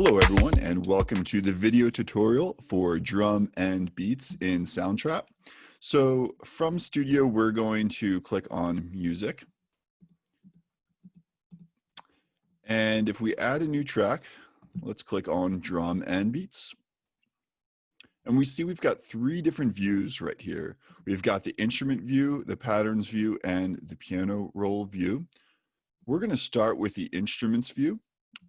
Hello everyone, and welcome to the video tutorial for drum and beats in Soundtrap. So from Studio, we're going to click on Music. And if we add a new track, let's click on Drum and Beats. And we see we've got three different views right here. We've got the instrument view, the patterns view, and the piano roll view. We're going to start with the instruments view.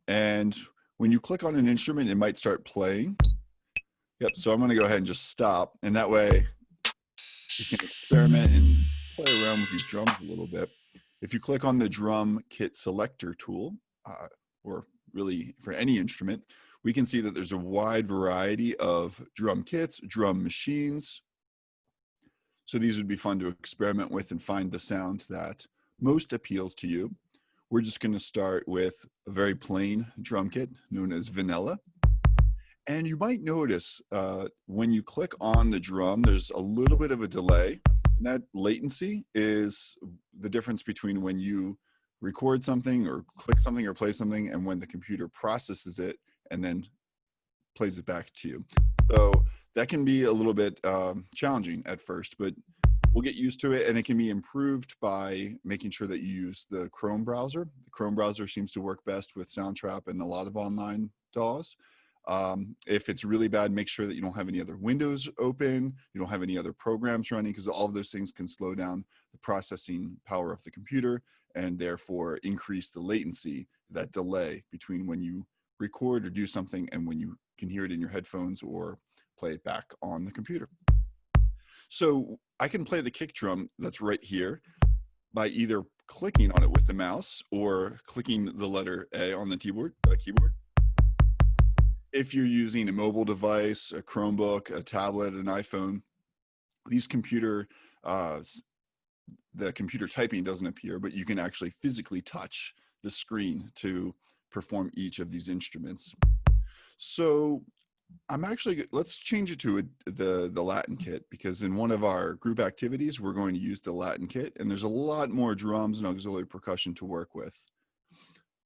And when you click on an instrument, it might start playing. Yep, so I'm going to go ahead and just stop. And that way you can experiment and play around with these drums a little bit. If you click on the Drum Kit Selector tool, or really for any instrument, we can see that there's a wide variety of drum kits, drum machines. So these would be fun to experiment with and find the sound that most appeals to you. We're just going to start with a very plain drum kit known as vanilla. And you might notice when you click on the drum, there's a little bit of a delay. And that latency is the difference between when you record something or click something or play something and when the computer processes it and then plays it back to you. So that can be a little bit challenging at first, but we'll get used to it, and it can be improved by making sure that you use the Chrome browser. The Chrome browser seems to work best with Soundtrap and a lot of online DAWs. If it's really bad, make sure that you don't have any other windows open, you don't have any other programs running, because all of those things can slow down the processing power of the computer and therefore increase the latency, that delay between when you record or do something and when you can hear it in your headphones or play it back on the computer. So I can play the kick drum that's right here by either clicking on it with the mouse or clicking the letter A on the keyboard. If you're using a mobile device, a Chromebook, a tablet, an iPhone, these the computer typing doesn't appear, but you can actually physically touch the screen to perform each of these instruments. So let's change it to the Latin kit, because in one of our group activities, we're going to use the Latin kit, and there's a lot more drums and auxiliary percussion to work with.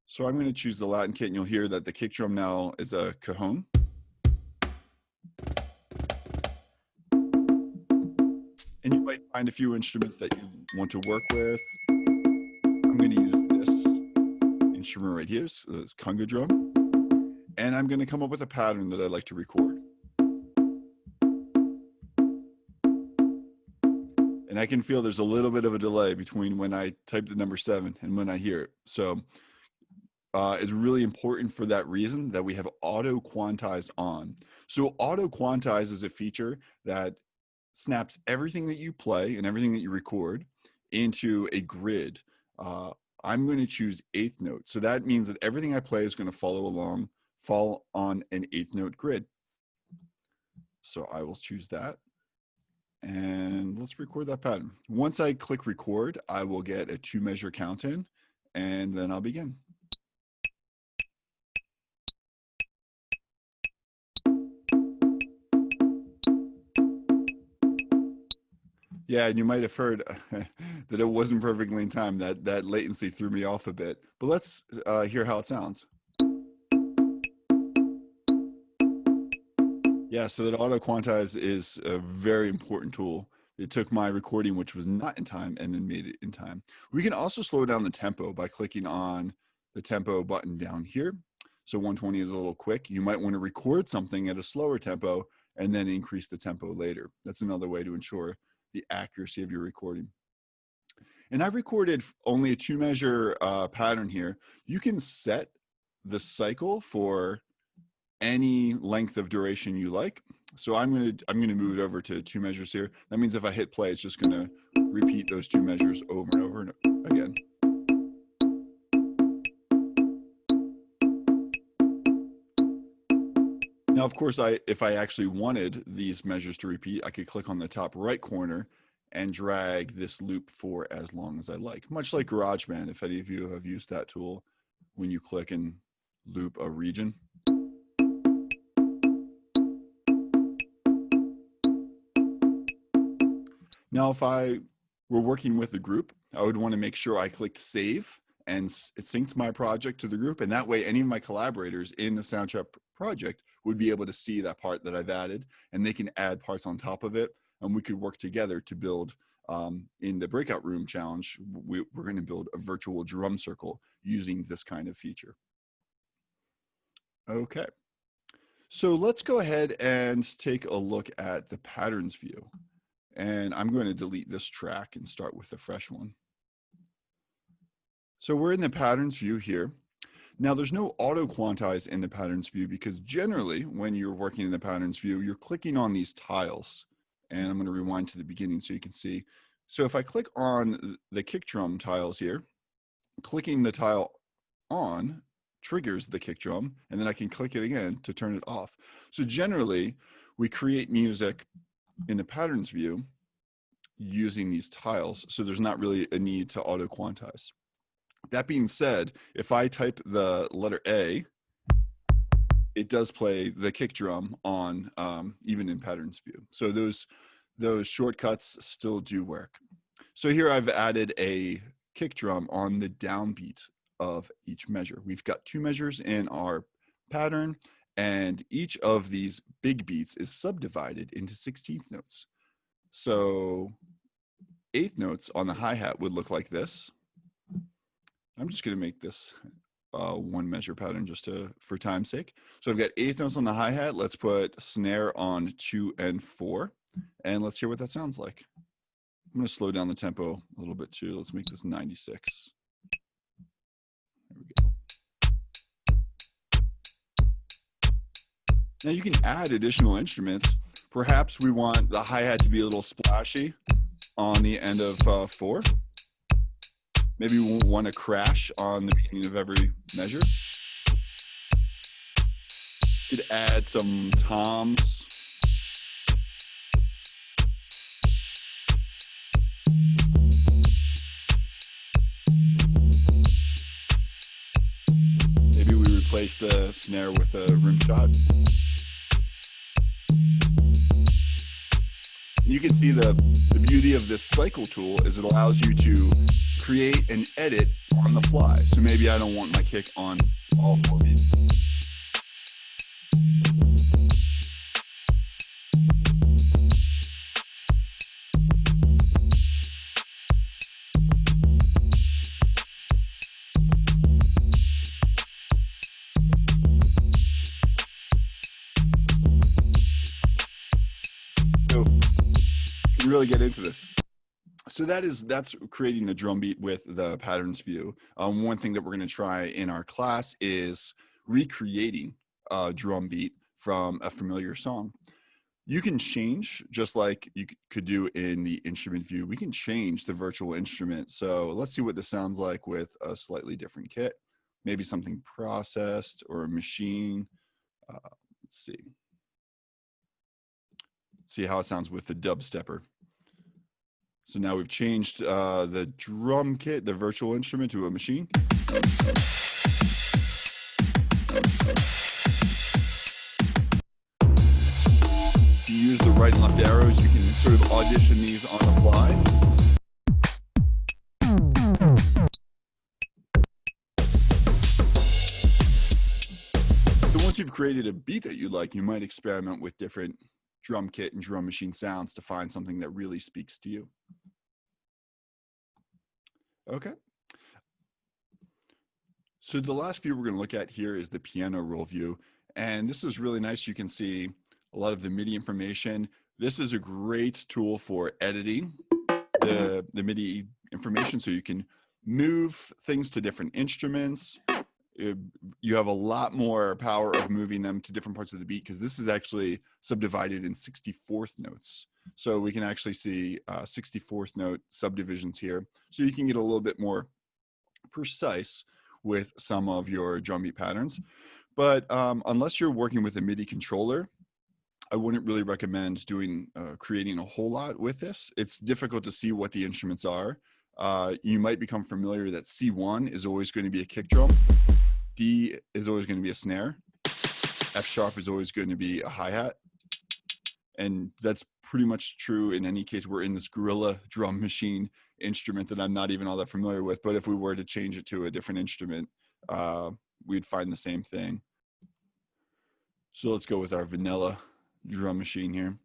So I'm going to choose the Latin kit, and you'll hear that the kick drum now is a cajon. And you might find a few instruments that you want to work with. I'm going to use this instrument right here, so this Congo Drum. And I'm going to come up with a pattern that I'd like to record. And I can feel there's a little bit of a delay between when I type the number 7 and when I hear it. So it's really important for that reason that we have auto quantize on. So auto quantize is a feature that snaps everything that you play and everything that you record into a grid. I'm going to choose 8th note. So that means that everything I play is going to fall on an 8th note grid. So I will choose that. And let's record that pattern. Once I click record, I will get a 2-measure count in, and then I'll begin. Yeah, and you might have heard that it wasn't perfectly in time. That latency threw me off a bit. But let's hear how it sounds. Yeah, so that auto quantize is a very important tool. It took my recording, which was not in time, and then made it in time. We can also slow down the tempo by clicking on the tempo button down here. So 120 is a little quick. You might want to record something at a slower tempo and then increase the tempo later. That's another way to ensure the accuracy of your recording. And I recorded only a 2-measure pattern here. You can set the cycle for any length of duration you like. So I'm going to move it over to 2 measures here. That means if I hit play, it's just going to repeat those 2 measures over and over and again. Now, of course, if I actually wanted these measures to repeat, I could click on the top right corner and drag this loop for as long as I like, much like GarageBand, if any of you have used that tool, when you click and loop a region. Now, if I were working with a group, I would want to make sure I clicked save and sync my project to the group. And that way, any of my collaborators in the SoundTrap project would be able to see that part that I've added, and they can add parts on top of it. And we could work together to build, in the breakout room challenge, we're going to build a virtual drum circle using this kind of feature. Okay. So let's go ahead and take a look at the patterns view. And I'm going to delete this track and start with a fresh one. So we're in the patterns view here. Now there's no auto quantize in the patterns view because generally when you're working in the patterns view, you're clicking on these tiles. And I'm going to rewind to the beginning so you can see. So if I click on the kick drum tiles here, clicking the tile on triggers the kick drum, and then I can click it again to turn it off. So generally, we create music in the patterns view using these tiles. So there's not really a need to auto quantize. That being said, if I type the letter A, it does play the kick drum on even in patterns view. So those shortcuts still do work. So here I've added a kick drum on the downbeat of each measure. We've got 2 measures in our pattern, and each of these big beats is subdivided into 16th notes. So 8th notes on the hi-hat would look like this. I'm just going to make this 1 measure pattern just for time's sake. So I've got 8th notes on the hi-hat. Let's put snare on 2 and 4, and let's hear what that sounds like. I'm going to slow down the tempo a little bit too. Let's make this 96. There we go. Now you can add additional instruments. Perhaps we want the hi-hat to be a little splashy on the end of 4. Maybe we want to crash on the beginning of every measure. You could add some toms. Maybe we replace the snare with a rim shot. You can see the beauty of this cycle tool is it allows you to create and edit on the fly. So maybe I don't want my kick on all 4 beats. So you can really get into this. So that's creating a drum beat with the patterns view. One thing that we're going to try in our class is recreating a drum beat from a familiar song. You can change, just like you could do in the instrument view, we can change the virtual instrument. So let's see what this sounds like with a slightly different kit. Maybe something processed or a machine. Let's see. See how it sounds with the dubstepper. So now we've changed the drum kit, the virtual instrument, to a machine. You use the right and left arrows. You can sort of audition these on the fly. So once you've created a beat that you like, you might experiment with different drum kit and drum machine sounds to find something that really speaks to you. Okay. So the last view we're going to look at here is the piano roll view. And this is really nice. You can see a lot of the MIDI information. This is a great tool for editing the MIDI information so you can move things to different instruments. You have a lot more power of moving them to different parts of the beat because this is actually subdivided in 64th notes. So we can actually see 64th note subdivisions here. So you can get a little bit more precise with some of your drum beat patterns. But unless you're working with a MIDI controller, I wouldn't really recommend creating a whole lot with this. It's difficult to see what the instruments are. You might become familiar that C1 is always going to be a kick drum. D is always going to be a snare. F sharp is always going to be a hi-hat. And that's pretty much true in any case. We're in this gorilla drum machine instrument that I'm not even all that familiar with. But if we were to change it to a different instrument, we'd find the same thing. So let's go with our vanilla drum machine here.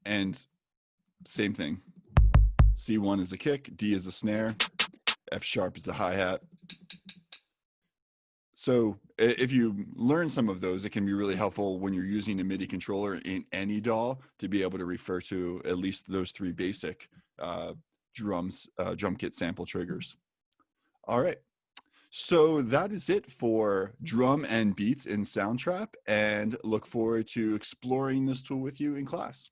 And same thing. C1 is a kick, D is a snare, F sharp is a hi-hat. So if you learn some of those, it can be really helpful when you're using a MIDI controller in any DAW to be able to refer to at least those three basic drum kit sample triggers. All right. So that is it for drum and beats in Soundtrap, and look forward to exploring this tool with you in class.